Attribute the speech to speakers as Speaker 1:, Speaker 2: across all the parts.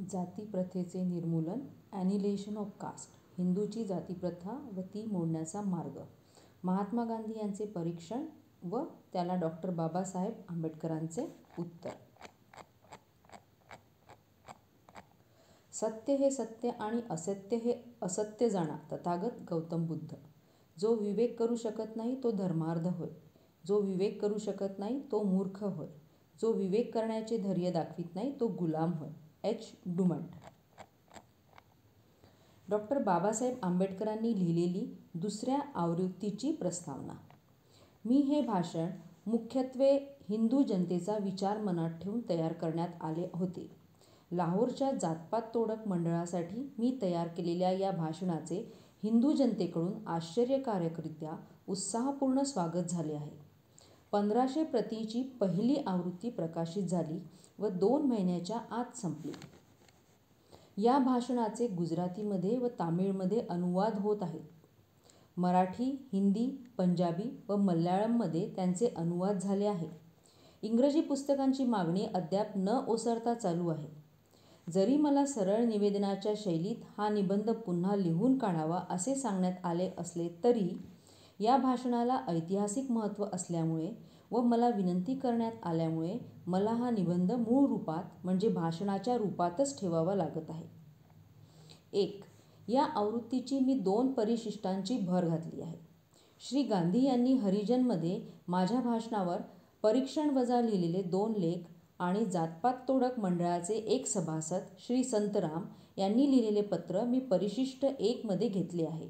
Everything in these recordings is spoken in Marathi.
Speaker 1: जातीप्रथेचे निर्मूलन, ॲनिहिलेशन ऑफ कास्ट, हिंदूची जातीप्रथा व ती मोडण्याचा मार्ग, महात्मा गांधी यांचे परीक्षण व त्याला डॉक्टर बाबासाहेब आंबेडकरांचे उत्तर. सत्य हे सत्य आणि असत्य हे असत्य जाणा तथागत गौतम बुद्ध. जो विवेक करू शकत नाही तो धर्मार्ध होय. जो विवेक करू शकत नाही तो मूर्ख होय. जो विवेक करण्याचे धैर्य दाखवित नाही तो गुलाम होय. एच. डुमंट. डॉक्टर बाबासाहेब आंबेडकरांनी लिहिलेली दुसऱ्या आवृत्तीची प्रस्तावना. मी हे भाषण मुख्यत्वे हिंदू जनतेचा विचार मनात ठेवून तयार करण्यात आले होते. लाहोरच्या जातपात तोडक मंडळासाठी मी तयार केलेल्या या भाषणाचे हिंदू जनतेकडून आश्चर्यकारकरित्या उत्साहपूर्ण स्वागत झाले आहे. 1500 प्रतीची पहिली आवृत्ती प्रकाशित झाली व 2 महिन्याच्या आत संपली. या भाषणाचे गुजरातीमध्ये व तामिळमध्ये अनुवाद होत आहेत. मराठी, हिंदी, पंजाबी व मल्याळममध्ये त्यांचे अनुवाद झाले आहे. इंग्रजी पुस्तकांची मागणी अद्याप न ओसरता चालू आहे. जरी मला सरळ निवेदनाच्या शैलीत हा निबंध पुन्हा लिहून काढावा असे सांगण्यात आले असले तरी या भाषणाला ऐतिहासिक महत्त्व असल्यामुळे व मला विनंती करण्यात आल्यामुळे मला हा निबंध मूळ रूपात म्हणजे भाषणाच्या रूपातच ठेवावा लागत आहे. 1. या आवृत्तीची मी 2 परिशिष्टांची भर घातली आहे. श्री गांधी यांनी हरिजनमध्ये माझ्या भाषणावर परीक्षणवजा लिहिलेले 2 लेख आणि जातपात तोडक मंडळाचे एक सभासद श्री संतराम यांनी लिहिलेले पत्र मी परिशिष्ट 1 मध्ये घेतले आहे.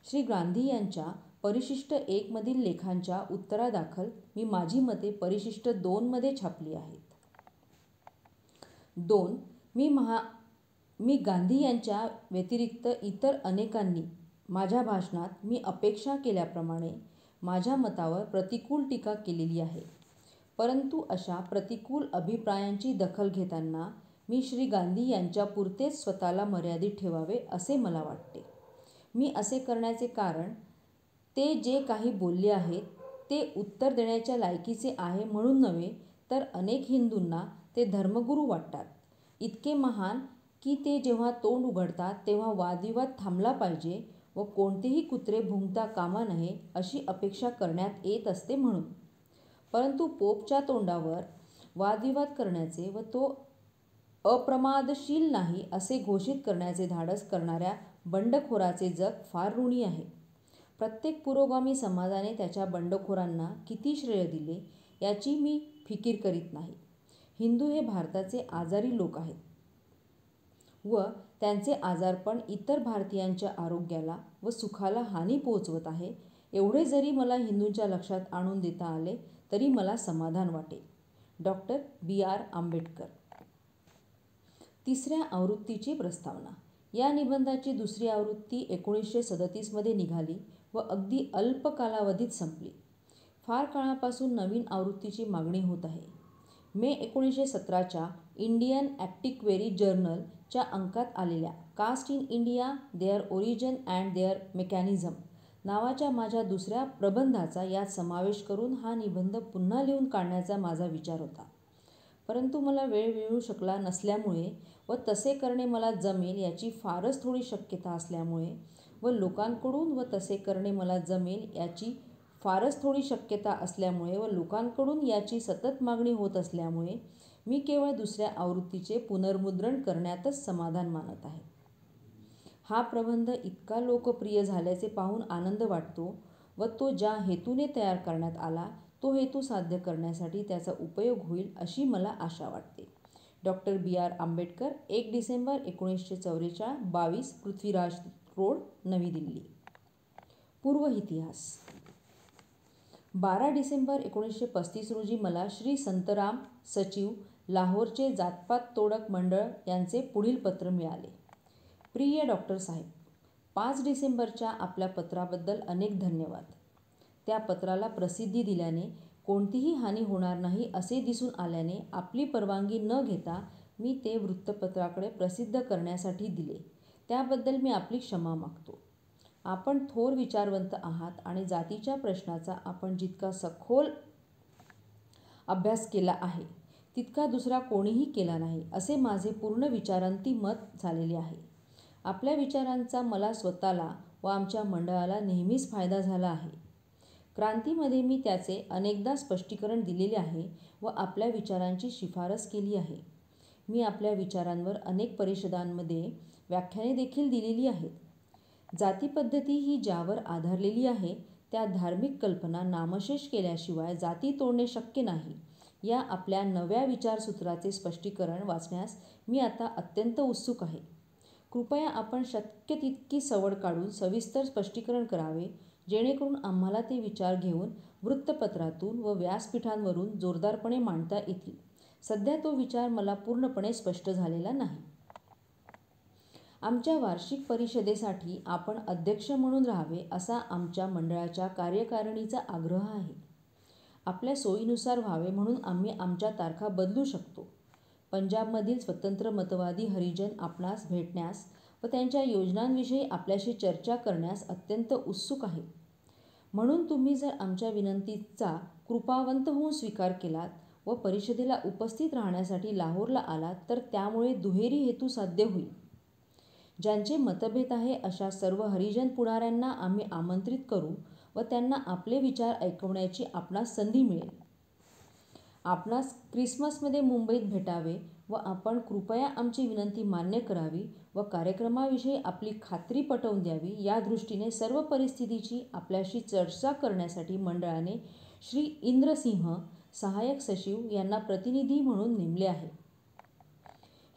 Speaker 1: श्री गांधी यांच्या परिशिष्ट 1 मधील लेखांच्या उत्तरादाखल मी माझी मते परिशिष्ट 2 मध्ये छापली आहेत. 2. मी गांधी यांच्या व्यतिरिक्त इतर अनेकांनी माझ्या भाषणात मी अपेक्षा केल्याप्रमाणे माझ्या मतावर प्रतिकूल टीका केलेली आहे. परंतु अशा प्रतिकूल अभिप्रायांची दखल घेताना मी श्री गांधी यांच्यापुरतेच स्वतःला मर्यादित ठेवावे असे मला वाटते. मी असे करण्याचे कारण ते जे काही बोलले आहेत ते उत्तर देण्याच्या लायकीचे आहे म्हणून नव्हे, तर अनेक हिंदूंना ते धर्मगुरू वाटतात, इतके महान की ते जेव्हा तोंड उघडतात तेव्हा वादविवाद थांबला पाहिजे व कोणतेही कुत्रे भुंकता कामा नये अशी अपेक्षा करण्यात येत असते म्हणून. परंतु पोपच्या तोंडावर वादविवाद करण्याचे व तो अप्रमादशील नाही असे घोषित करण्याचे धाडस करणाऱ्या बंडखोराचे जग फार ऋणी आहे. प्रत्येक पुरोगामी समाजाने त्याच्या बंडखोरांना किती श्रेय दिले याची मी फिकीर करीत नाही. हिंदू हे भारताचे आजारी लोक आहेत व त्यांचे आजारपण इतर भारतीयांच्या आरोग्याला व सुखाला हानी पोहोचवत आहे एवढे जरी मला हिंदूंच्या लक्षात आणून देता आले तरी मला समाधान वाटेल. Doctor B.R. आंबेडकर. तिसऱ्या आवृत्तीची प्रस्तावना. या निबंधाची दुसरी आवृत्ती 1937 मध्ये निघाली व अगदी अल्प कालावधीत संपली. फार काळापासून नवीन आवृत्तीची मागणी होत आहे. मे 1917च्या इंडियन ॲक्टिक्वेरी जर्नल च्या अंकात आलेल्या caste in India, their origin and their mechanism नावाच्या माझ्या दुसऱ्या प्रबंधाचा यात समावेश करून हा निबंध पुन्हा लिहून काढण्याचा माझा विचार होता. परंतु मला वेळ मिळू शकला नसल्यामुळे व तसे करणे मला जमेल याची फारच थोडी शक्यता असल्यामुळे व लोकांकडून व तसे करणे मला जमेल याची फारच थोडी शक्यता असल्यामुळे व लोकांकडून याची सतत मागणी होत असल्यामुळे मी केवळ दुसऱ्या आवृत्तीचे पुनर्मुद्रण करण्यातच समाधान मानत आहे. हा प्रबंध इतका लोकप्रिय झाल्याचे पाहून आनंद वाटतो व तो ज्या हेतूने तयार करण्यात आला तो हेतू साध्य करण्यासाठी त्याचा उपयोग होईल अशी मला आशा वाटते. Doctor B.R. Ambedkar, 1 December 1944, 22 Prithviraj road, नवी दिल्ली. पूर्व इतिहास. 12 डिसेंबर 1935 रोजी मला श्री संतराम, सचिव, लाहोरचे जातपात तोडक मंडळ यांचे पुढील पत्र मिळाले. प्रिय डॉक्टर साहेब, 5 डिसेंबरच्या आपल्या पत्राबद्दल अनेक धन्यवाद. त्या पत्राला प्रसिद्धी दिल्याने कोणतीही हानी होणार नाही असे दिसून आल्याने आपली परवानगी न घेता मी ते वृत्तपत्राकडे प्रसिद्ध करण्यासाठी दिले. त्याबद्दल मी आपली क्षमा मागतो. आपण थोर विचारवंत आहात आणि जातीच्या प्रश्नाचा आपण जितका सखोल अभ्यास केला आहे तितका दुसरा कोणीही केला नाही असे माझे पूर्ण विचारांती मत झालेले आहे. आपल्या विचारांचा मला स्वतःला व आमच्या मंडळाला नेहमीच फायदा झाला आहे. क्रांतीमध्ये मी त्याचे अनेकदा स्पष्टीकरण दिलेले आहे व आपल्या विचारांची शिफारस केली आहे. मी आपल्या विचारांवर अनेक परिषदांमध्ये व्याख्याने देखील दिलेली आहेत. जातीपद्धती ही ज्यावर आधारलेली आहे त्या धार्मिक कल्पना नामशेष केल्याशिवाय जाती तोडणे शक्य नाही या आपल्या नव्या विचारसूत्राचे स्पष्टीकरण वाचण्यास मी आता अत्यंत उत्सुक आहे. कृपया आपण शक्य तितकी सवड काढून सविस्तर स्पष्टीकरण करावे जेणेकरून आम्हाला ते विचार घेऊन वृत्तपत्रातून व व्यासपीठांवरून जोरदारपणे मांडता येतील. सध्या तो विचार मला पूर्णपणे स्पष्ट झालेला नाही. आमच्या वार्षिक परिषदेसाठी आपण अध्यक्ष म्हणून राहावे असा आमच्या मंडळाच्या कार्यकारिणीचा आग्रह आहे. आपल्या सोयीनुसार व्हावे म्हणून आम्ही आमच्या तारखा बदलू शकतो. पंजाबमधील स्वतंत्र मतवादी हरिजन आपणास भेटण्यास व त्यांच्या योजनांविषयी आपल्याशी चर्चा करण्यास अत्यंत उत्सुक आहेत. म्हणून तुम्ही जर आमच्या विनंतीचा कृपावंत होऊन स्वीकार केलात व परिषदेला उपस्थित राहण्यासाठी लाहोरला आलात तर त्यामुळे दुहेरी हेतू साध्य होईल. ज्यांचे मतभेद आहे अशा सर्व हरिजन पुढाऱ्यांना आम्ही आमंत्रित करू व त्यांना आपले विचार ऐकवण्याची आपणास संधी मिळेल. आपणास ख्रिसमसमध्ये मुंबईत भेटावे व आपण कृपया आमची विनंती मान्य करावी व कार्यक्रमाविषयी आपली खात्री पटवून द्यावी या दृष्टीने सर्व परिस्थितीची आपल्याशी चर्चा करण्यासाठी मंडळाने श्री इंद्रसिंह सहाय्यक सचिव यांना प्रतिनिधी म्हणून नेमले आहे.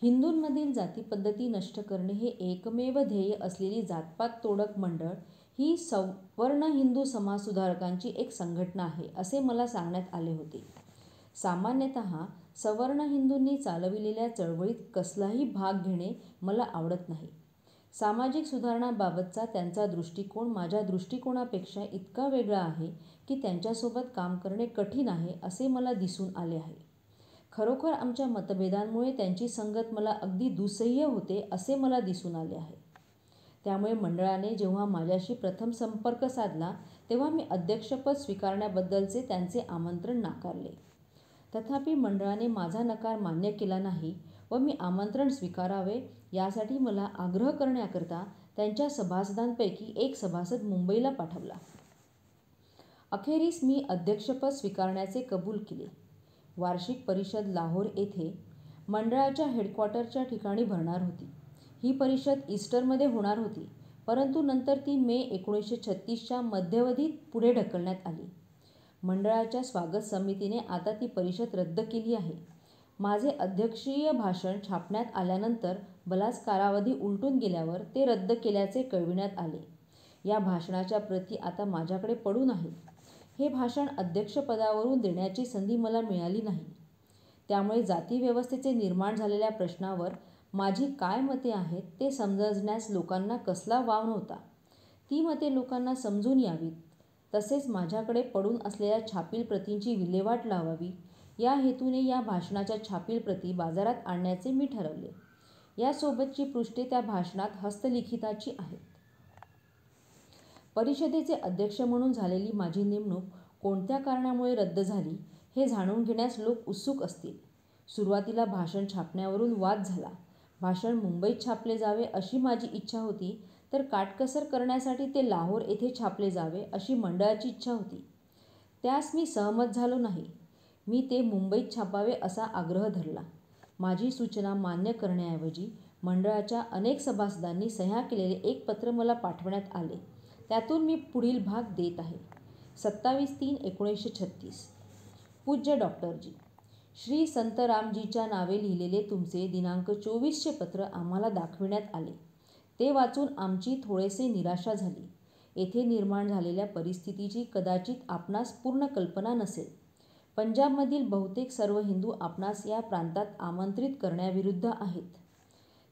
Speaker 1: हिंदूंमधील जातीपद्धती नष्ट करणे हे एकमेव ध्येय असलेली जातपात तोडक मंडळ ही सवर्ण हिंदू समाजसुधारकांची एक संघटना आहे असे मला सांगण्यात आले होते. सामान्यतः सवर्ण हिंदूंनी चालविलेल्या चळवळीत कसलाही भाग घेणे मला आवडत नाही. सामाजिक सुधारणाबाबतचा त्यांचा दृष्टिकोन माझ्या दृष्टिकोनापेक्षा इतका वेगळा आहे की त्यांच्यासोबत काम करणे कठीण आहे असे मला दिसून आले आहे. खरोखर आमच्या मतभेदांमुळे त्यांची संगत मला अगदी दुस्सह्य होते असे मला दिसून आले आहे. त्यामुळे मंडळाने जेव्हा माझ्याशी प्रथम संपर्क साधला तेव्हा मी अध्यक्षपद स्वीकारण्याबद्दलचे त्यांचे आमंत्रण नाकारले. तथापि मंडळाने माझा नकार मान्य केला नाही व मी आमंत्रण स्वीकारावे यासाठी मला आग्रह करण्याकरता त्यांच्या सभासदांपैकी एक सभासद मुंबईला पाठवला. अखेरीस मी अध्यक्षपद स्वीकारण्याचे कबूल केले. वार्षिक परिषद लाहोर येथे मंडळाच्या हेडक्वार्टरच्या ठिकाणी भरणार होती. ही परिषद ईस्टरमध्ये होणार होती परंतु नंतर ती मे 1936च्या मध्यावधीत पुढे ढकलण्यात आली. मंडळाच्या स्वागत समितीने आता ती परिषद रद्द केली आहे. माझे अध्यक्षीय भाषण छापण्यात आल्यानंतर बराच कालावधी उलटून गेल्यावर ते रद्द केल्याचे कळविण्यात आले. या भाषणाच्या प्रती आता माझ्याकडे पडून आहेत. हे भाषण अध्यक्षपदावरून देण्याची संधी मला मिळाली नाही. त्यामुळे जातीव्यवस्थेचे निर्माण झालेल्या प्रश्नावर माझी काय मते आहेत ते समजण्यास लोकांना कसला वाव नव्हता. ती मते लोकांना समजून यावीत तसेच माझ्याकडे पडून असलेल्या छापील प्रतींची विल्हेवाट लावावी या हेतूने या भाषणाच्या छापील प्रती बाजारात आणण्याचे मी ठरवले. यासोबतची पृष्ठे त्या भाषणात हस्तलिखिताची आहेत. परिषदेचे अध्यक्ष म्हणून झालेली माझी नेमणूक कोणत्या कारणामुळे रद्द झाली हे जाणून घेण्यास लोक उत्सुक असतील. सुरुवातीला भाषण छापण्यावरून वाद झाला. भाषण मुंबईत छापले जावे अशी माझी इच्छा होती तर काटकसर करण्यासाठी ते लाहोर येथे छापले जावे अशी मंडळाची इच्छा होती. त्यास मी सहमत झालो नाही. मी ते मुंबईत छापावे असा आग्रह धरला. माझी सूचना मान्य करण्याऐवजी मंडळाच्या अनेक सभासदांनी सह्या केलेले एक पत्र मला पाठवण्यात आले. त्यातून मी पुढील भाग देत आहे. 27/3/1936 पूज्य डॉक्टरजी, श्री संत रामजीच्या नावे लिहिलेले तुमचे दिनांक 24चे पत्र आम्हाला दाखविण्यात आले. ते वाचून आमची थोडेसे निराशा झाली. येथे निर्माण झालेल्या परिस्थितीची कदाचित आपणास पूर्ण कल्पना नसेल. पंजाबमधील बहुतेक सर्व हिंदू आपणास या प्रांतात आमंत्रित करण्याविरुद्ध आहेत.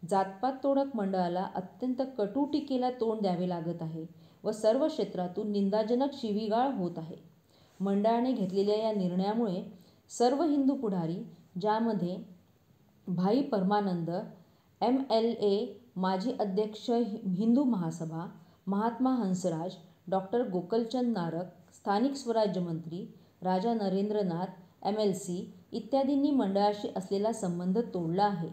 Speaker 1: जातपात तोडक मंडळाला अत्यंत कटू टीकेला तोंड द्यावे लागत आहे व सर्व क्षेत्रातून निंदाजनक शिवीगाळ होत आहे. मंडळाने घेतलेल्या या निर्णयामुळे सर्व हिंदू पुढारी ज्यामध्ये भाई परमानंद MLA, माजी अध्यक्ष हिंदू महासभा, महात्मा हंसराज, डॉक्टर गोकलचंद नारक, स्थानिक स्वराज्य मंत्री राजा नरेंद्रनाथ MLC, इत्यादींनी मंडळाशी असलेला संबंध तोडला आहे.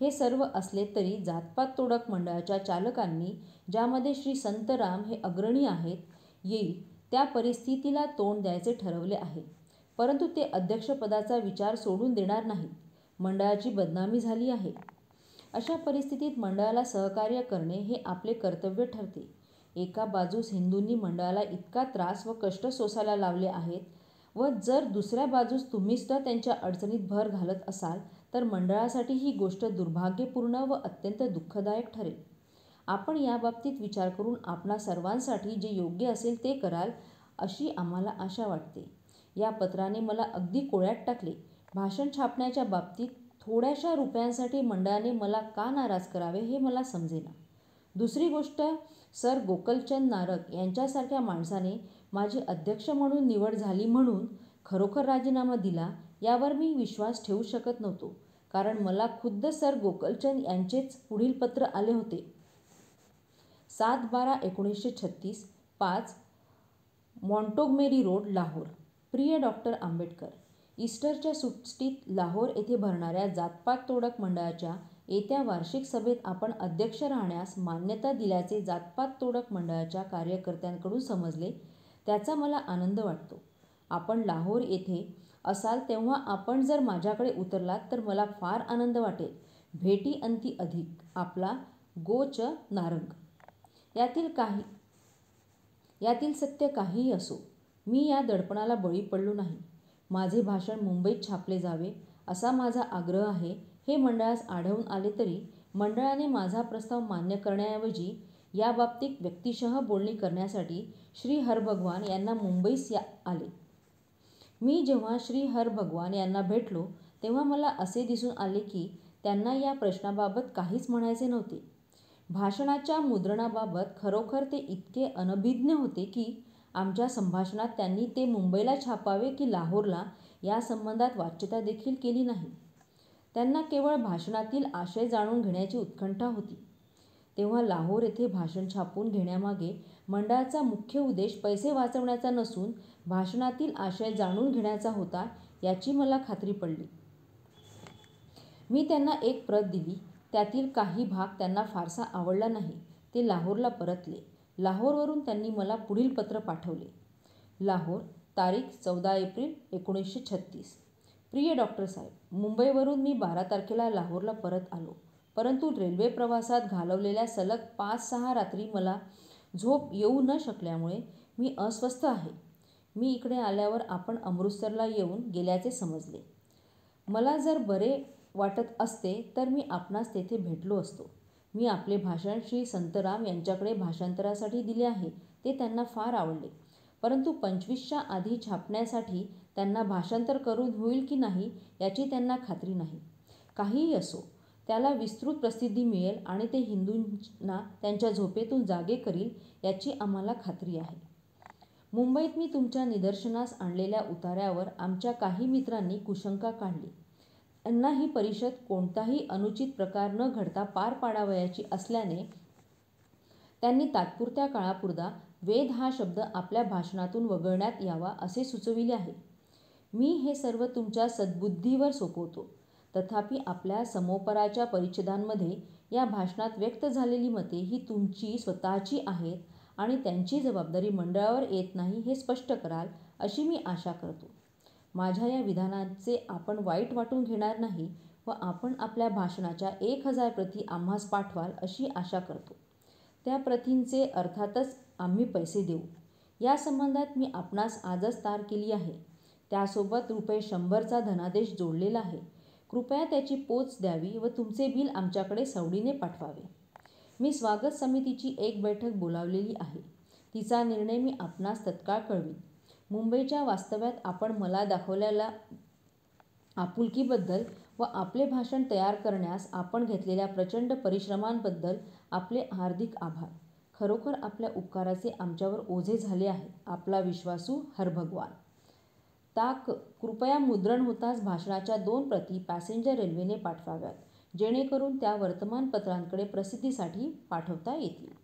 Speaker 1: हे सर्व असले तरी जातपात तोडक मंडळाच्या चालकांनी, ज्यामध्ये श्री संतराम हे अग्रणी आहेत, येईल त्या परिस्थितीला तोंड द्यायचे ठरवले आहे. परंतु ते अध्यक्षपदाचा विचार सोडून देणार नाहीत. मंडळाची बदनामी झाली आहे. अशा परिस्थितीत मंडळाला सहकार्य करणे हे आपले कर्तव्य ठरते. एका बाजूस हिंदूंनी मंडळाला इतका त्रास व कष्ट सोसायला लावले आहेत व जर दुसऱ्या बाजूस तुम्हीसुद्धा त्यांच्या अडचणीत भर घालत असाल तर मंडळासाठी ही गोष्ट दुर्भाग्यपूर्ण व अत्यंत दुःखदायक ठरेल. आपण याबाबतीत विचार करून आपणा सर्वांसाठी जे योग्य असेल ते कराल अशी आम्हाला आशा वाटते. या पत्राने मला अगदी कोड्यात टाकले. भाषण छापण्याच्या बाबतीत थोड्याशा रुपयांसाठी मंडळाने मला का नाराज करावे हे मला समजेना. दुसरी गोष्ट, सर गोकलचंद नारक यांच्यासारख्या माणसाने माझी अध्यक्ष म्हणून निवड झाली म्हणून खरोखर राजीनामा दिला यावर मी विश्वास ठेवू शकत नव्हतो. कारण मला खुद्द सर गोकलचंद यांचेच पुढील पत्र आले होते. 7/12/1936, 5 मॉन्टोगमेरी रोड, लाहोर. प्रिय डॉक्टर आंबेडकर, ईस्टरच्या सुट्टीत लाहोर येथे भरणाऱ्या जातपात तोडक मंडळाच्या येत्या वार्षिक सभेत आपण अध्यक्ष राहण्यास मान्यता दिल्याचे जातपात तोडक मंडळाच्या कार्यकर्त्यांकडून समजले, त्याचा मला आनंद वाटतो. आपण लाहोर येथे असाल तेव्हा आपण जर माझ्याकडे उतरलात तर मला फार आनंद वाटेल. भेटी अंती अधिक. आपला गो. च. नारंग. यातील सत्य काहीही असो, मी या दडपणाला बळी पडलो नाही. माझे भाषण मुंबईत छापले जावे असा माझा आग्रह आहे हे मंडळास आढळून आले तरी मंडळाने माझा प्रस्ताव मान्य करण्याऐवजी याबाबतीत व्यक्तिशः बोलणी करण्यासाठी श्री हरभगवान यांना मुंबईस आले. मी जेव्हा श्री हरभगवान यांना भेटलो तेव्हा मला असे दिसून आले की त्यांना या प्रश्नाबाबत काहीच म्हणायचे नव्हते. भाषणाच्या मुद्रणाबाबत खरोखर ते इतके अनभिज्ञ होते की आमच्या संभाषणात त्यांनी ते मुंबईला छापावे की लाहोरला या संबंधात वाच्यता देखील केली नाही. त्यांना केवळ भाषणातील आशय जाणून घेण्याची उत्कंठा होती. तेव्हा लाहोर येथे भाषण छापून घेण्यामागे मंडळाचा मुख्य उद्देश पैसे वाचवण्याचा नसून भाषणातील आशय जाणून घेण्याचा होता याची मला खात्री पडली. मी त्यांना एक प्रत दिली. त्यातील काही भाग त्यांना फारसा आवडला नाही. ते लाहोरला परतले. लाहोरवरून त्यांनी मला पुढील पत्र पाठवले. लाहोर, तारीख 14 एप्रिल 1936. प्रिय डॉक्टर साहेब, मुंबईवरून मी 12 तारखेला लाहोरला परत आलो. परंतु रेल्वे प्रवासात घालवलेल्या सलग 5-6 रात्री मला झोप येऊ न शकल्यामुळे मी अस्वस्थ आहे. मी इकडे आल्यावर आपण अमृतसरला येऊन गेल्याचे समजले. मला जर बरे वाटत असते तर मी आपणास तेथे भेटलो असतो. मी आपले भाषण श्री संतराम यांच्याकडे भाषांतरासाठी दिले आहे. ते त्यांना फार आवडले. परंतु 25च्या आधी छापण्यासाठी त्यांना भाषांतर करून होईल की नाही याची त्यांना खात्री नाही. काहीही असो, त्याला विस्तृत प्रसिद्धी मिळेल आणि ते हिंदूंना त्यांच्या झोपेतून जागे करील याची आम्हाला खात्री आहे. मुंबईत मी तुमच्या निदर्शनास आणलेल्या उतार्यावर आमच्या काही मित्रांनी कुशंका काढली. त्यांना ही परिषद कोणताही अनुचित प्रकार न घडता पार पाडावयाची असल्याने त्यांनी तात्पुरत्या काळापुरता वेद हा शब्द आपल्या भाषणातून वगळण्यात यावा असे सुचविले आहे. मी हे सर्व तुमच्या सद्बुद्धीवर सोपवतो. तथापि आपल्या समोपराच्या परिच्छेदांमध्ये या भाषणात व्यक्त झालेली मते ही तुमची स्वतःची आहेत आणि त्यांची जबाबदारी मंडळावर येत नाही हे स्पष्ट कराल अशी मी आशा करतो. माझ्या या विधानाचे आपण वाईट वाटून घेणार नाही व आपण आपल्या भाषणाच्या 1000 प्रती आम्हास पाठवाल अशी आशा करतो. त्या प्रतींचे अर्थातच आम्ही पैसे देऊ. या संबंधात मी आपणास आजच तार केली आहे. त्यासोबत ₹100चा धनादेश जोडलेला आहे. कृपया त्याची पोच द्यावी व तुमचे बिल आमच्याकडे सवडीने पाठवावे. मी स्वागत समितीची एक बैठक बोलावलेली आहे. तिचा निर्णय मी आपणास तत्काळ कळवीन. मुंबईच्या वास्तव्यात आपण मला दाखवलेल्या आपुलकीबद्दल व आपले भाषण तयार करण्यास आपण घेतलेल्या प्रचंड परिश्रमांबद्दल आपले हार्दिक आभार. खरोखर आपल्या उपकाराचे आमच्यावर ओझे झाले आहे. आपला विश्वासू हरभगवान. कृपया मुद्रण होताच भाषणाच्या 2 प्रती पॅसेंजर रेल्वेने पाठवाव्यात, जेणेकरून त्या वर्तमानपत्रांकडे प्रसिद्धीसाठी पाठवता येतील.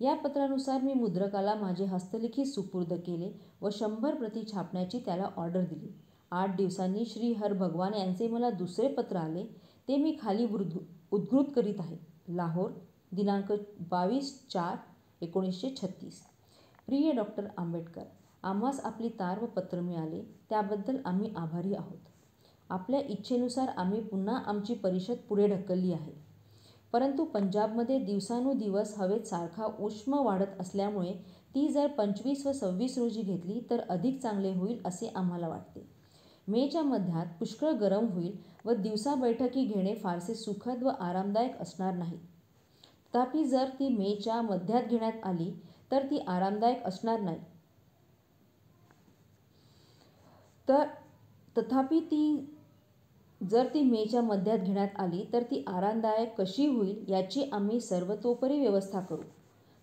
Speaker 1: या पत्रानुसार मी मुद्रकाला माझे हस्तलिखित सुपूर्द केले व 100 प्रती छापण्याची त्याला ऑर्डर दिली 8 दिवसांनी श्री हर भगवान यांचे मला दुसरे पत्र आले, ते मी खाली उद्धृत करीत आहे. लाहोर, दिनांक 22/4/1936. प्रिय डॉक्टर आंबेडकर, आम्हास आपली तार व पत्र मिळाले त्याबद्दल आम्ही आभारी आहोत. आपल्या इच्छेनुसार आम्ही पुन्हा आमची परिषद पुढे ढकलली आहे. परंतु पंजाबमध्ये दिवसानुदिवस हवेत सारखा उष्म वाढत असल्यामुळे ती जर 25 व 26 रोजी घेतली तर अधिक चांगले होईल असे आम्हाला वाटते. मेच्या मध्यात पुष्कळ गरम होईल व दिवसा बैठकी घेणे फारसे सुखद व आरामदायक असणार नाही. तथापि जर ती मेच्या मध्यात घेण्यात आली तर ती आरामदायक असणार नाही. जर ती मेच्या मध्यात घेण्यात आली तर ती आरामदायक कशी होईल याची आम्ही सर्वतोपरी व्यवस्था करू.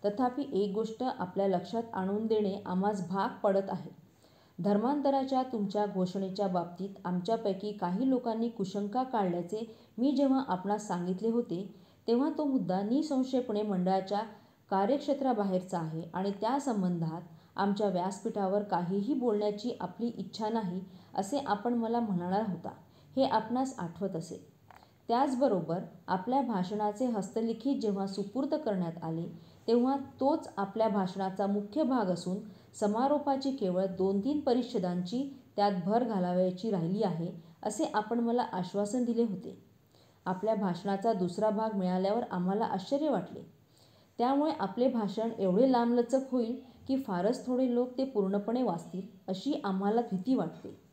Speaker 1: तथापि एक गोष्ट आपल्या लक्षात आणून देणे आम्हास भाग पडत आहे. धर्मांतराच्या तुमच्या घोषणेच्या बाबतीत आमच्यापैकी काही लोकांनी कुशंका काढल्याचे मी जेव्हा आपणास सांगितले होते, तेव्हा तो मुद्दा निसंशयपणे मंडळाच्या कार्यक्षेत्राबाहेरचा आहे आणि त्या संबंधात आमच्या व्यासपीठावर काहीही बोलण्याची आपली इच्छा नाही असे आपण मला म्हणाला होता, हे आपणास आठवत असेल. त्याचबरोबर आपल्या भाषणाचे हस्तलिखित जेव्हा सुपूर्द करण्यात आले तेव्हा तोच आपल्या भाषणाचा मुख्य भाग असून समारोपाची केवळ 2-3 परिच्छेदांची त्यात भर घालावयाची राहिली आहे असे आपण मला आश्वासन दिले होते. आपल्या भाषणाचा दुसरा भाग मिळाल्यावर आम्हाला आश्चर्य वाटले. त्यामुळे आपले भाषण एवढे लांबलचक होईल की फारच थोडे लोक ते पूर्णपणे वाचतील अशी आम्हाला भीती वाटते.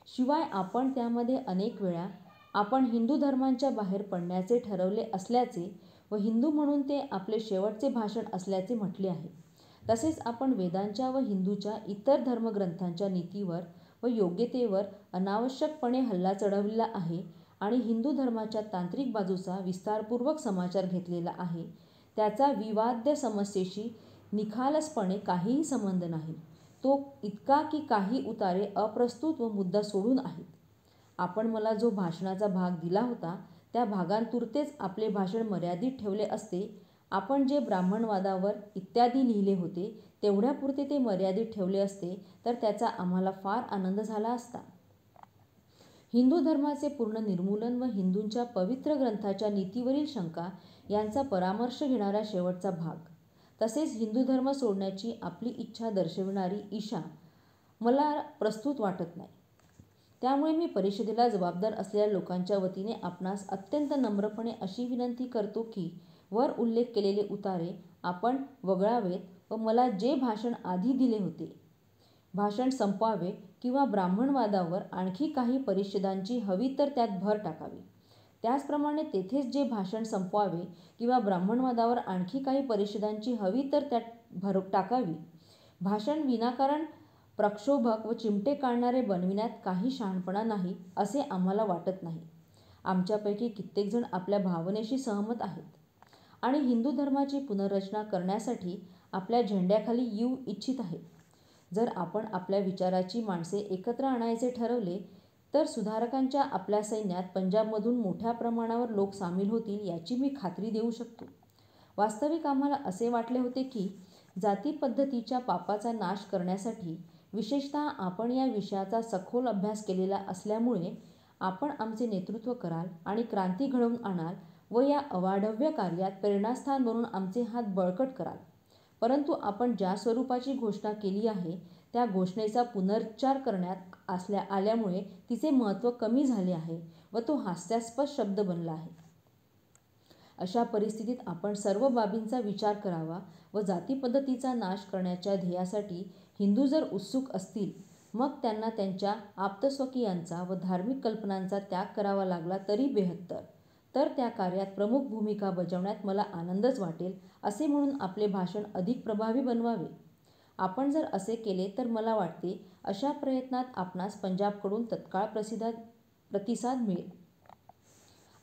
Speaker 1: शिवाय आपण त्यामध्ये अनेक वेळा आपण हिंदू धर्माच्या बाहेर पडण्याचे ठरवले असल्याचे व हिंदू म्हणून ते आपले शेवटचे भाषण असल्याचे म्हटले आहे. तसेच आपण वेदांच्या व हिंदूच्या इतर धर्मग्रंथांच्या नीतीवर व योग्यतेवर अनावश्यकपणे हल्ला चढवलेला आहे आणि हिंदू धर्माच्या तांत्रिक बाजूचा विस्तारपूर्वक समाचार घेतलेला आहे. त्याचा विवाद्य समस्येशी निखालसपणे काहीही संबंध नाही. तो इतका की काही उतारे अप्रस्तुत व मुद्दा सोडून आहेत. आपण मला जो भाषणाचा भाग दिला होता त्या भागांपुरतेच आपले भाषण मर्यादित ठेवले असते. आपण जे ब्राह्मणवादावर इत्यादी लिहिले होते तेवढ्यापुरते ते मर्यादित ठेवले असते तर त्याचा आम्हाला फार आनंद झाला असता. हिंदू धर्माचे पूर्ण निर्मूलन व हिंदूंच्या पवित्र ग्रंथाच्या नीतीवरील शंका यांचा परामर्श घेणारा शेवटचा भाग, तसेच हिंदू धर्म सोडण्याची आपली इच्छा दर्शविणारी ईशा मला प्रस्तुत वाटत नाही. त्यामुळे मी परिषदेला जबाबदार असलेल्या लोकांच्या वतीने आपणास अत्यंत नम्रपणे अशी विनंती करतो की वर उल्लेख केलेले उतारे आपण वगळावेत व मला जे भाषण आधी दिले होते भाषण संपवावे किंवा ब्राह्मणवादावर आणखी काही परिच्छेदांची हवी तर त्यात भर टाकावी. त्याचप्रमाणे तेथेच जे भाषण संपवावे किंवा ब्राह्मणवादावर आणखी काही परिच्छेदांची हवी तर त्यात भर टाकावी. भाषण विनाकारण प्रक्षोभक व चिमटे काढणारे बनविण्यात काही शहाणपणा नाही असे आम्हाला वाटत नाही. आमच्यापैकी कित्येकजण आपल्या भावनेशी सहमत आहेत आणि हिंदू धर्माची पुनर्रचना करण्यासाठी आपल्या झेंड्याखाली येऊ इच्छित आहेत. जर आपण आपल्या विचाराची माणसे एकत्र आणायचे ठरवले तर सुधारकांच्या आपल्या सैन्यात पंजाबमधून मोठ्या प्रमाणावर लोक सामील होतील याची मी खात्री देऊ शकतो. वास्तविक आम्हाला असे वाटले होते की जातीपद्धतीच्या पापाचा नाश करण्यासाठी विशेषतः आपण या विषयाचा सखोल अभ्यास केलेला असल्यामुळे आपण आमचे नेतृत्व कराल आणि क्रांती घडवून आणाल व या अवाढव्य कार्यात प्रेरणास्थान बनून आमचे हात बळकट कराल. परंतु आपण ज्या स्वरूपाची घोषणा केली आहे त्या घोषणेचा पुनरुच्चार करण्यात आल्यामुळे तिचे महत्त्व कमी झाले आहे व तो हास्यास्पद शब्द बनला आहे. अशा परिस्थितीत आपण सर्व बाबींचा विचार करावा व जातीपद्धतीचा नाश करण्याच्या ध्येयासाठी हिंदू जर उत्सुक असतील मग त्यांना त्यांच्या आप्तस्वकीयांचा व धार्मिक कल्पनांचा त्याग करावा लागला तरी बेहत्तर. तर त्या कार्यात प्रमुख भूमिका बजावण्यात मला आनंदच वाटेल असे म्हणून आपले भाषण अधिक प्रभावी बनवावे. आपण जर असे केले तर मला वाटते अशा प्रयत्नात आपणास पंजाबकडून तत्काळ प्रतिसाद मिळेल.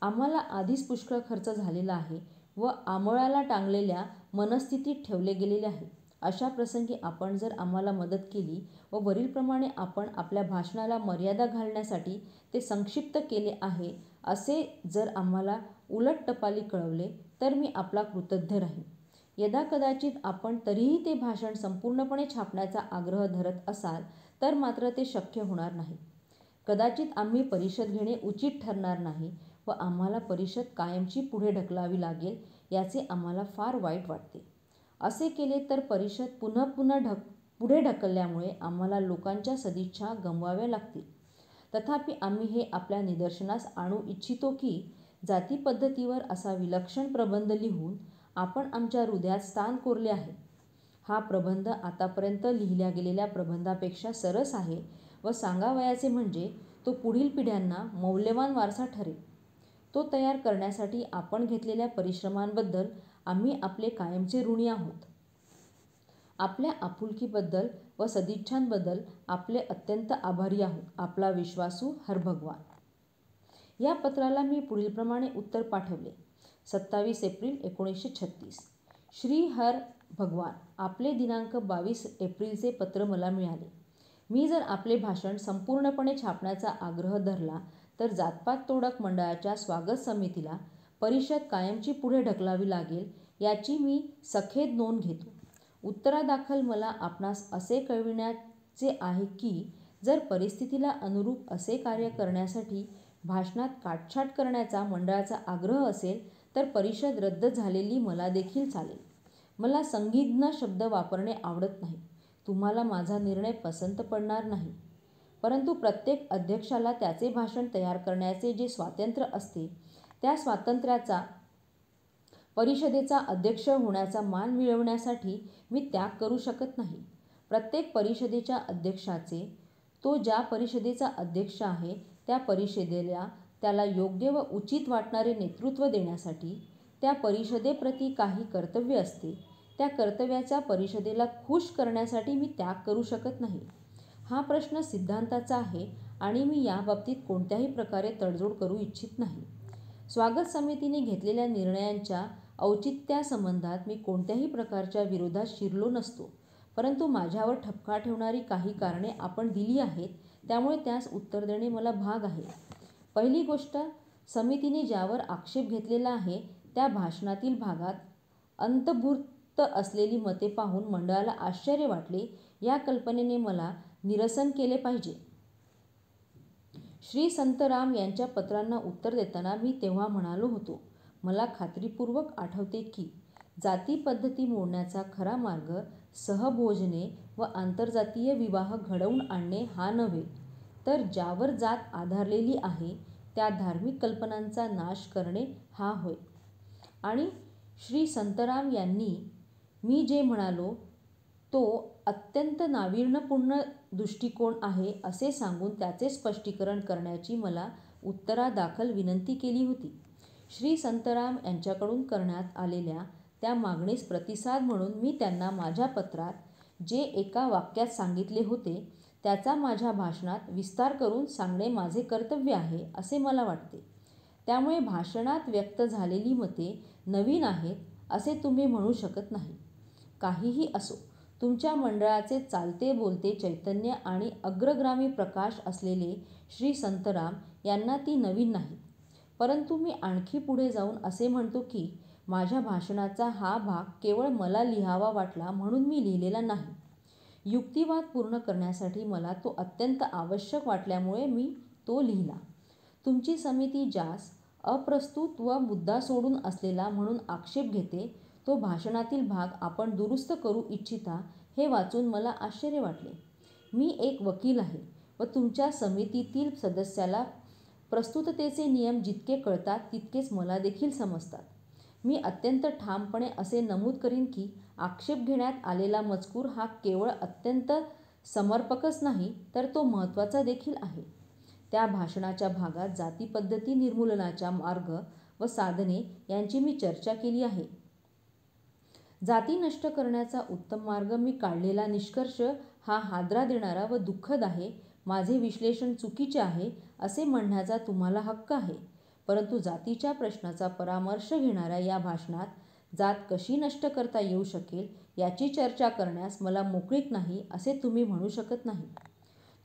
Speaker 1: आम्हाला आधीच पुष्कळ खर्च झालेला आहे व आमळाला टांगलेल्या मनस्थितीत ठेवले गेलेले आहे. अशा प्रसंगी आपण जर आम्हाला मदत केली व वरीलप्रमाणे आपण आपल्या भाषणाला मर्यादा घालण्यासाठी ते संक्षिप्त केले आहे असे जर आम्हाला उलट टपाली कळवले तर मी आपला कृतज्ञ राहीन. यदाकदाचित आपण तरीही ते भाषण संपूर्णपणे छापण्याचा आग्रह धरत असाल तर मात्र ते शक्य होणार नाही. कदाचित आम्ही परिषद घेणे उचित ठरणार नाही व आम्हाला परिषद कायमची पुढे ढकलावी लागेल याचे आम्हाला फार वाईट वाटते. असे केले तर परिषद पुढे ढकलल्यामुळे आम्हाला लोकांच्या सदिच्छा गमवाव्या लागतील. तथापि आम्ही हे आपल्या निदर्शनास आणू इच्छितो की जाती पद्धतीवर असा विलक्षण प्रबंध लिहून आपण आमच्या हृदयात स्थान कोरले आहे. हा प्रबंध आतापर्यंत लिहिल्या गेलेल्या प्रबंधापेक्षा सरस आहे व सांगावयाचे म्हणजे तो पुढील पिढ्यांना मौल्यवान वारसा ठरेल. तो तयार करण्यासाठी आपण घेतलेल्या परिश्रमांबद्दल आम्ही आपले कायमचे ऋणी आहोत. आपल्या आपुलकीबद्दल व सदिच्छांबद्दल आपले अत्यंत आभारी आहोत. आपला विश्वासू हरभगवान. या पत्राला मी पुढीलप्रमाणे उत्तर पाठवले. 27 एप्रिल 1936. श्री हर भगवान. आपले दिनांक 22 एप्रिलचे पत्र मला मिळाले. मी जर आपले भाषण संपूर्णपणे छापण्याचा आग्रह धरला तर जातपात तोडक मंडळाच्या स्वागत समितीला परिषद कायमची पुढे ढकलावी लागेल याची मी सखेद नोंद घेतो. उत्तरादाखल मला आपणास असे कळविण्याचे आहे की जर परिस्थितीला अनुरूप असे कार्य करण्यासाठी भाषणात काटछाट करण्याचा मंडळाचा आग्रह असेल तर परिषद रद्द झालेली मला देखील चालेल. मला संदिग्ध शब्द वापरणे आवडत नाही. तुम्हाला माझा निर्णय पसंत पडणार नाही. परंतु प्रत्येक अध्यक्षाला त्याचे भाषण तयार करण्याचे जे स्वातंत्र्य असते त्या स्वातंत्र्याचा परिषदेचा अध्यक्ष होण्याचा मान मिळवण्यासाठी मी त्याग करू शकत नाही. प्रत्येक परिषदेच्या अध्यक्षाचे तो ज्या परिषदेचा अध्यक्ष आहे त्या परिषदेला त्याला योग्य व उचित वाटणारे नेतृत्व देण्यासाठी त्या परिषदेप्रती काही कर्तव्य असते. त्या कर्तव्याचा परिषदेला खुश करण्यासाठी मी त्याग करू शकत नाही. हा प्रश्न सिद्धांताचा आहे आणि मी याबाबतीत कोणत्याही प्रकारे तडजोड करू इच्छित नाही. स्वागत समितीने घेतलेल्या निर्णयांच्या औचित्यासंबंधात मी कोणत्याही प्रकारच्या विरोधात शिरलो नसतो. परंतु माझ्यावर ठपका ठेवणारी काही कारणे आपण दिली आहेत त्यामुळे त्यास उत्तर देणे मला भाग आहे. पहिली गोष्ट, समितीने ज्यावर आक्षेप घेतलेला आहे त्या भाषणातील भागात अंतर्भूत असलेली मते पाहून मंडळाला आश्चर्य वाटले या कल्पनेने मला निरसन केले पाहिजे. श्री संतराम यांच्या पत्रांना उत्तर देताना मी तेव्हा म्हणालो होतो, मला खात्रीपूर्वक आठवते की जाती पद्धती मोडण्याचा खरा मार्ग सहभोजने व आंतरजातीय विवाह घडवून आणणे हा नव्हे तर ज्यावर जात आधारलेली आहे त्या धार्मिक कल्पनांचा नाश करणे हा होय. आणि श्री संतराम यांनी मी जे म्हणालो तो अत्यंत नाविन्यपूर्ण दृष्टिकोन आहे असे सांगून त्याचे स्पष्टीकरण करण्याची मला उत्तरादाखल विनंती केली होती. श्री संतराम यांच्याकडून करण्यात आलेल्या त्या मागणीस प्रतिसाद म्हणून मी त्यांना माझ्या पत्रात जे एका वाक्यात सांगितले होते त्याचा माझ्या भाषणात विस्तार करून सांगणे माझे कर्तव्य आहे असे मला वाटते. त्यामुळे भाषणात व्यक्त झालेली मते नवीन आहेत असे तुम्ही म्हणू शकत नाही. काहीही असो, तुमच्या मंडळाचे चालते बोलते चैतन्य आणि अग्रगामी प्रकाश असलेले श्री संतराम यांना ती नवीन नाहीत. परंतु मी आणखी पुढे जाऊन असे म्हणतो की माझ्या भाषणाचा हा भाग केवळ मला लिहावा वाटला म्हणून मी लिहिलेला नाही. युक्तिवाद पूर्ण करण्यासाठी मला तो अत्यंत आवश्यक वाटल्यामुळे मी तो लिहिला. तुमची समिती ज्यास अप्रस्तुत व मुद्दा सोडून असलेला म्हणून आक्षेप घेते तो भाषणातील भाग आपण दुरुस्त करू इच्छिता हे वाचून मला आश्चर्य वाटले. मी एक वकील आहे व तुमच्या समितीतील सदस्याला प्रस्तुततेचे नियम जितके कळतात तितकेच मला देखील समजतात. मी अत्यंत ठामपणे असे नमूद करीन की आक्षेप घेण्यात आलेला मजकूर हा केवळ अत्यंत समर्पकच नाही तर तो महत्त्वाचा देखील आहे. त्या भाषणाच्या भागात जातीपद्धती निर्मूलनाच्या मार्ग व साधने यांची मी चर्चा केली आहे. जाती नष्ट करण्याचा उत्तम मार्ग मी काढलेला निष्कर्ष हा हादरा देणारा व दुःखद आहे. माझे विश्लेषण चुकीचे आहे असे म्हणण्याचा तुम्हाला हक्क आहे. परंतु जातीच्या प्रश्नाचा परामर्श घेणाऱ्या या भाषणात जात कशी नष्ट करता येऊ शकेल याची चर्चा करण्यास मला मोकळीक नाही असे तुम्ही म्हणू शकत नाही.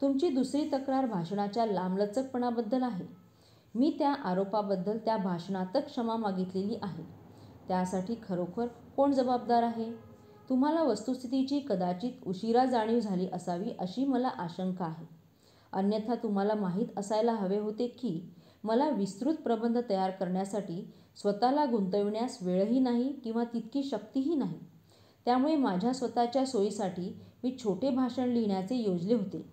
Speaker 1: तुमची दुसरी तक्रार भाषणाच्या लांबलचकपणाबद्दल आहे. मी त्या आरोपाबद्दल त्या भाषणातच क्षमा मागितलेली आहे. त्यासाठी खरोखर कोण जबाबदार आहे? तुम्हाला वस्तुस्थितीची कदाचित उशिरा जाणीव झाली असावी अशी मला आशंका आहे. अन्यथा तुम्हाला माहीत असायला हवे होते की मला विस्तृत प्रबंध तयार करण्यासाठी स्वतःला गुंतविण्यास वेळही नाही किंवा तितकी शक्तीही नाही. त्यामुळे माझ्या स्वतःच्या सोयीसाठी मी छोटे भाषण लिहिण्याचे योजले होते.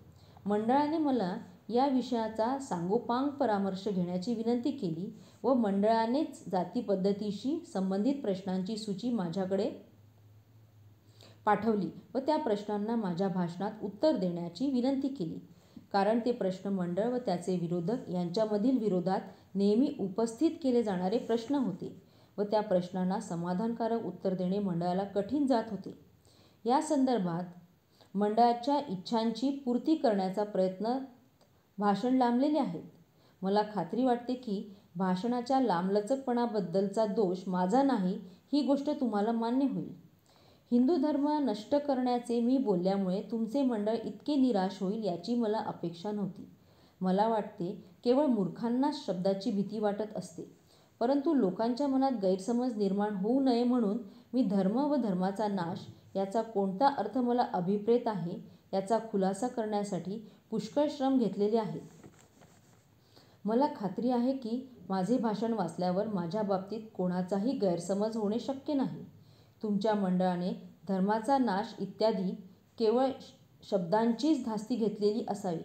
Speaker 1: मंडळाने मला या विषयाचा सांगोपांग परामर्श घेण्याची विनंती केली व मंडळानेच जाती पद्धतीशी संबंधित प्रश्नांची सूची माझ्याकडे पाठवली व त्या प्रश्नांना माझ्या भाषणात उत्तर देण्याची विनंती केली. कारण ते प्रश्न मंडळ व त्याचे विरोधक यांच्यामधील विरोधात नेहमी उपस्थित केले जाणारे प्रश्न होते व त्या प्रश्नांना समाधानकारक उत्तर देणे मंडळाला कठीण जात होते. या संदर्भात मंडळाच्या इच्छांची पूर्ती करण्याचा प्रयत्न भाषण लांबलेले आहेत. मला खात्री वाटते की भाषणाच्या लांबलचकपणाबद्दलचा दोष माझा नाही ही गोष्ट तुम्हाला मान्य होईल. हिंदू धर्म नष्ट करण्याचे मी बोलल्यामुळे तुमचे मंडळ इतके निराश होईल याची मला अपेक्षा नव्हती. मला वाटते केवळ मूर्खांनाच शब्दाची भीती वाटत असते. परंतु लोकांच्या मनात गैरसमज निर्माण होऊ नये म्हणून मी धर्म व धर्माचा नाश याचा कोणता अर्थ मला अभिप्रेत आहे याचा खुलासा करण्यासाठी पुष्कळ श्रम घेतलेले आहेत. मला खात्री आहे की माझे भाषण वाचल्यावर माझ्या बाबतीत कोणाचाही गैरसमज होणे शक्य नाही. तुमच्या मंडळाने धर्माचा नाश इत्यादी केवळ शब्दांचीच धास्ती घेतलेली असावी.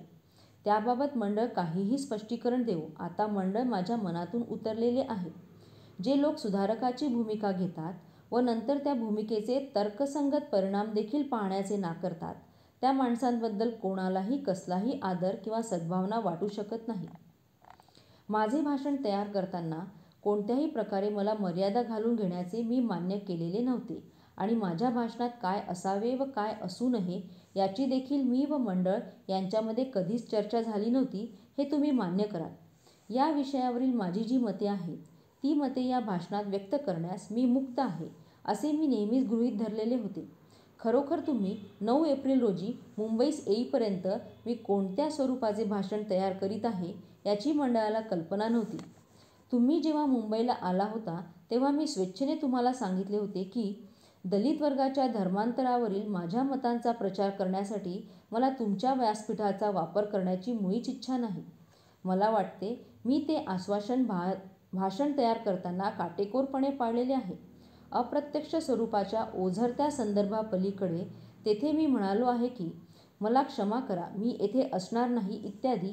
Speaker 1: त्याबाबत मंडळ काहीही स्पष्टीकरण देवो. आता मंडळ माझ्या मनातून उतरलेले आहे. जे लोक सुधारकाची भूमिका घेतात व नंतर त्या भूमिकेचे तर्कसंगत परिणाम देखील पाहण्याचे नाकारतात त्या माणसांबद्दल कोणालाही कसलाही आदर किंवा सद्भावना वाटू शकत नाही. माझे भाषण तयार करताना कोणत्याही प्रकारे मला मर्यादा घालून घेण्याचे मी मान्य केलेले नव्हते आणि माझ्या भाषणात काय असावे व काय असू नये याची देखील मी व मंडळ यांच्यामध्ये कधीच चर्चा झाली नव्हती हे तुम्ही मान्य कराल. या विषयावरील माझी जी मते आहेत ती मते या भाषणात व्यक्त करण्यास मी मुक्त आहे असे मी नेहमीच गृहीत धरलेले होते. खरोखर तुम्ही 9 एप्रिल रोजी मुंबईस येईपर्यंत मी कोणत्या स्वरूपाचे भाषण तयार करीत आहे याची मंडळाला कल्पना नव्हती. तुम्ही जेव्हा मुंबईला आला होता तेव्हा मी स्वेच्छेने तुम्हाला सांगितले होते की दलित वर्गाच्या धर्मांतरावरील माझ्या मतांचा प्रचार करण्यासाठी मला तुमच्या व्यासपीठाचा वापर करण्याची मुळीच इच्छा नाही. मला वाटते मी ते आश्वासन भाषण तयार करताना काटेकोरपणे पाळलेले आहे. अप्रत्यक्ष स्वरूपाच्या ओझरत्या संदर्भापलीकडे तेथे मी म्हणालो आहे की मला क्षमा करा मी येथे असणार नाही इत्यादी.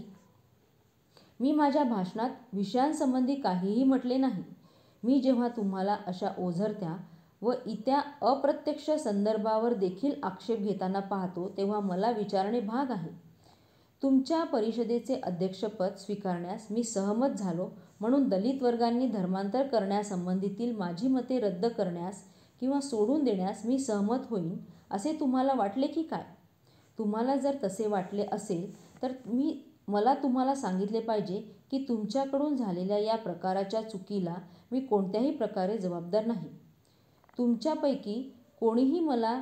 Speaker 1: मी माझ्या भाषणात विषयांसंबंधी काहीही म्हटले नाही. मी जेव्हा तुम्हाला अशा ओझरत्या व इत्या अप्रत्यक्ष संदर्भावर देखील आक्षेप घेताना पाहतो तेव्हा मला विचारणे भाग आहे. तुमच्या परिषदेचे अध्यक्षपद स्वीकारण्यास मी सहमत झालो म्हणून दलित वर्गांनी धर्मांतर करण्यासंबंधीतील माझी मते रद्द करण्यास किंवा सोडून देण्यास मी सहमत होईन असे तुम्हाला वाटले की काय? तुम्हाला जर तसे वाटले असेल तर मला तुम्हाला सांगितले पाहिजे की तुमच्याकडून झालेल्या या प्रकारच्या चुकीला मी कोणत्याही प्रकारे जबाबदार नाही. तुमच्यापैकी कोणीही मला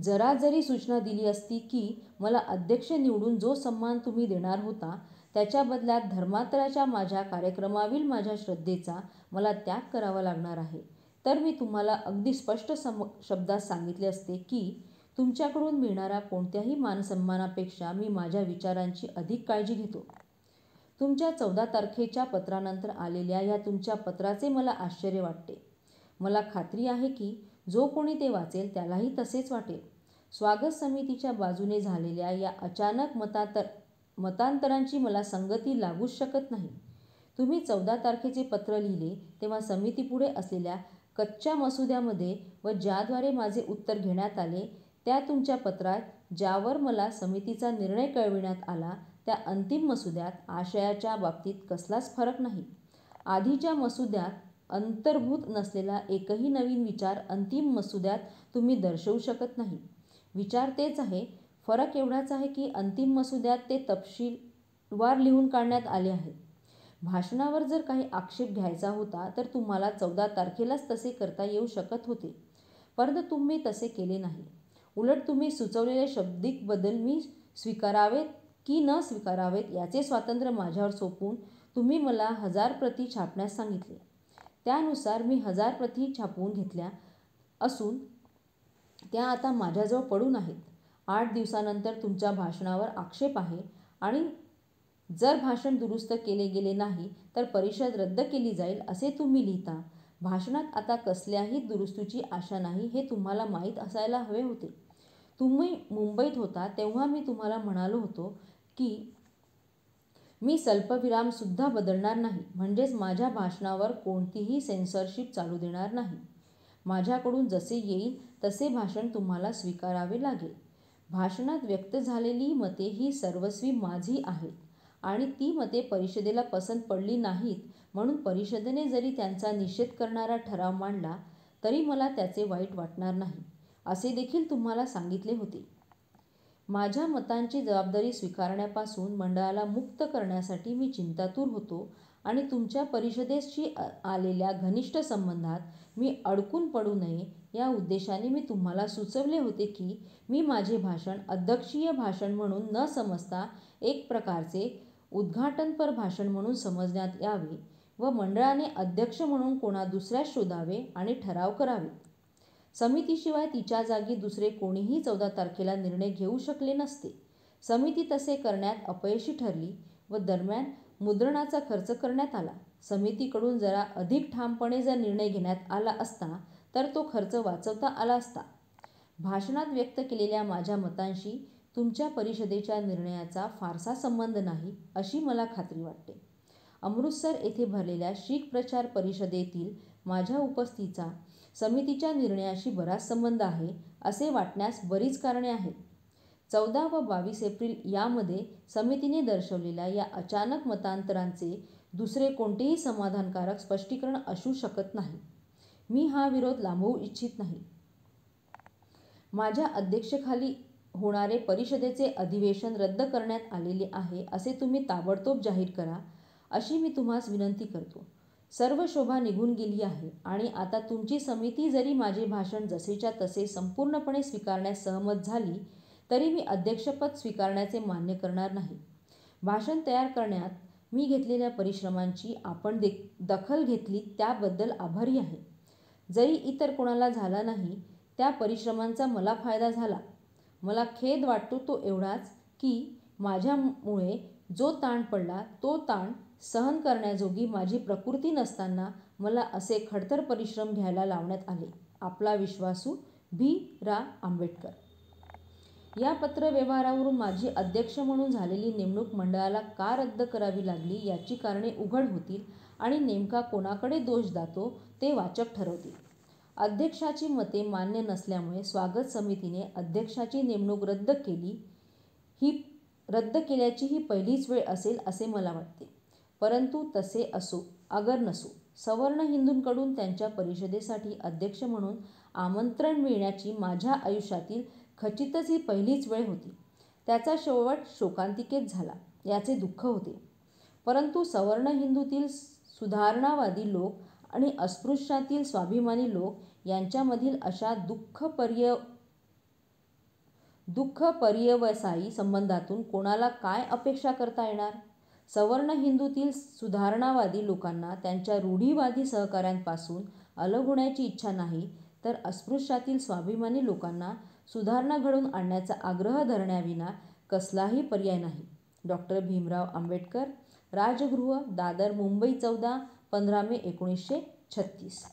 Speaker 1: जरा जरी सूचना दिली असती की मला अध्यक्ष निवडून जो सन्मान तुम्ही देणार होता त्याच्या बदल्यात धर्मांतराच्या माझ्या कार्यक्रमावरील माझ्या श्रद्धेचा मला त्याग करावा लागणार आहे तर मी तुम्हाला अगदी स्पष्ट शब्दात सांगितले असते की तुमच्याकडून मिळणाऱ्या कोणत्याही मानसन्मानापेक्षा मी माझ्या विचारांची अधिक काळजी घेतो. तुमच्या 14 तारखेच्या पत्रानंतर आलेल्या या तुमच्या पत्राचे मला आश्चर्य वाटते. मला खात्री आहे की जो कोणी ते वाचेल त्यालाही तसेच वाटेल. स्वागत समितीच्या बाजूने झालेल्या या अचानक मतांतरांची मला संगती लागूच शकत नाही. तुम्ही 14 तारखेचे पत्र लिहिले तेव्हा समितीपुढे असलेल्या कच्च्या मसुद्यामध्ये व ज्याद्वारे माझे उत्तर घेण्यात आले त्या तुमच्या पत्रात ज्यावर मला समितीचा निर्णय कळविण्यात आला त्या अंतिम मसुद्यात आशयाच्या बाबतीत कसलाच फरक नाही. आधीच्या मसुद्यात अंतर्भूत नसलेला एकही नवीन विचार अंतिम मसुद्यात तुम्ही दर्शवू शकत नाही. विचार तेच आहे, फरक एवढाच आहे की अंतिम मसुद्यात ते तपशीलवार लिहून काढण्यात आले आहे. भाषणावर जर काही आक्षेप घ्यायचा होता तर तुम्हाला 14 तारखेलाच तसे करता येऊ शकत होते, परंतु तुम्ही तसे केले नाही. उलट तुम्ही सुचवलेले शाब्दिक बदल मी स्वीकारावेत की न स्वीकारावेत याचे स्वातंत्र्य माझ्यावर सोपवून तुम्ही मला 1000 प्रती छापण्यास सांगितले. त्यानुसार मी 1000 प्रती छापवून घेतल्या असून त्या आता माझ्याजवळ पडून आहेत. 8 दिवसानंतर तुमच्या भाषणावर आक्षेप आहे आणि जर भाषण दुरुस्त केले गेले नाही तर परिषद रद्द केली जाईल असे तुम्ही लिहिता. भाषणात आता कसल्याही दुरुस्तीची आशा नाही हे तुम्हाला माहीत असायला हवे होते. तुम्ही मुंबईत होता तेव्हा मी तुम्हाला म्हणालो होतो की मी स्वल्पविरामसुद्धा बदलणार नाही, म्हणजेच माझ्या भाषणावर कोणतीही सेन्सॉरशिप चालू देणार नाही. माझ्याकडून जसे येईल तसे भाषण तुम्हाला स्वीकारावे लागेल. भाषणात व्यक्त झालेली मते ही सर्वस्वी माझी आहेत आणि ती मते परिषदेला पसंत पडली नाहीत म्हणून परिषदेने जरी त्यांचा निषेध करणारा ठराव मांडला तरी मला त्याचे वाईट वाटणार नाही, असे देखील तुम्हाला सांगितले होते. माझ्या मतांची जबाबदारी स्वीकारण्यापासून मंडळाला मुक्त करण्यासाठी मी चिंतातूर होतो आणि तुमच्या परिषदेशी आलेल्या घनिष्ठ संबंधात मी अडकून पडू नये या उद्देशाने मी तुम्हाला सुचवले होते की मी माझे भाषण अध्यक्षीय भाषण म्हणून न समजता एक प्रकारचे उद्घाटनपर भाषण म्हणून समजण्यात यावे व मंडळाने अध्यक्ष म्हणून कोणा दुसऱ्यास शोधावे आणि ठराव करावे. समितीशिवाय तिच्या जागी दुसरे कोणीही 14 तारखेला निर्णय घेऊ शकले नसते. समिती तसे करण्यात अपयशी ठरली व दरम्यान मुद्रणाचा खर्च करण्यात आला. समितीकडून जरा अधिक ठामपणे जर निर्णय घेण्यात आला असता तर तो खर्च वाचवता आला असता. भाषणात व्यक्त केलेल्या माझ्या मतांशी तुमच्या परिषदेच्या निर्णयाचा फारसा संबंध नाही अशी मला खात्री वाटते. अमृतसर येथे भरलेल्या शीख प्रचार परिषदेतील माझ्या उपस्थितीचा समितीच्या निर्णयाशी बराच संबंध आहे असे वाटण्यास बरीच कारणे आहेत. 14 व 22 एप्रिल यामध्ये समितीने दर्शवलेल्या या अचानक मतांतरांचे दुसरे कोणतेही समाधानकारक स्पष्टीकरण असू शकत नाही. मी हा विरोध लांबवू इच्छित नाही. माझ्या अध्यक्षतेखाली होणारे परिषदेचे अधिवेशन रद्द करण्यात आलेले आहे असे तुम्ही ताबडतोब जाहीर करा अशी मी तुम्हास विनंती करतो. सर्व शोभा निघून गेली आहे आणि आता तुमची समिती जरी माझे भाषण जसेच्या तसे संपूर्णपणे स्वीकारण्यास सहमत झाली तरी मी अध्यक्षपद स्वीकारण्याचे मान्य करणार नाही. भाषण तयार करण्यात मी घेतलेल्या परिश्रमांची आपण दखल घेतली त्याबद्दल आभारी आहे. जरी इतर कोणाला झाला नाही त्या परिश्रमांचा मला फायदा झाला. मला खेद वाटतो तो एवढाच की माझ्यामुळे जो ताण पडला तो ताण सहन करण्याजोगी माझी प्रकृती नसताना मला असे खडतर परिश्रम घ्यायला लावण्यात आले. आपला विश्वासू भी. रा. आंबेडकर. या पत्रव्यवहारावरून माझी अध्यक्ष म्हणून झालेली नेमणूक मंडळाला का रद्द करावी लागली याची कारणे उघड होतील आणि नेमका कोणाकडे दोष जातो ते वाचक ठरवतील. अध्यक्षाची मते मान्य नसल्यामुळे स्वागत समितीने अध्यक्षाची नेमणूक रद्द केल्याची ही पहिलीच वेळ असेल असे मला वाटते. परंतु तसे असो अगर नसो, सवर्ण हिंदूंकडून त्यांच्या परिषदेसाठी अध्यक्ष म्हणून आमंत्रण मिळण्याची माझ्या आयुष्यातील खचितच ही पहिलीच वेळ होती. त्याचा शेवट शोकांतिकेत झाला याचे दुःख होते. परंतु सवर्ण हिंदूतील सुधारणावादी लोक आणि अस्पृश्यातील स्वाभिमानी लोक यांच्यामधील अशा दुःख पर्यवसायी संबंधातून कोणाला काय अपेक्षा करता येणार. सवर्ण हिंदूतील सुधारणावादी लोकांना त्यांच्या रूढीवादी सहकाऱ्यांपासून अलग होण्याची इच्छा नाही तर अस्पृश्यातील स्वाभिमानी लोकांना सुधारणा घडवून आणण्याचा आग्रह धरण्याविना कसलाही पर्याय नाही. डॉ. भीमराव आंबेडकर, राजगृह, दादर, मुंबई 14 15 मे 1936.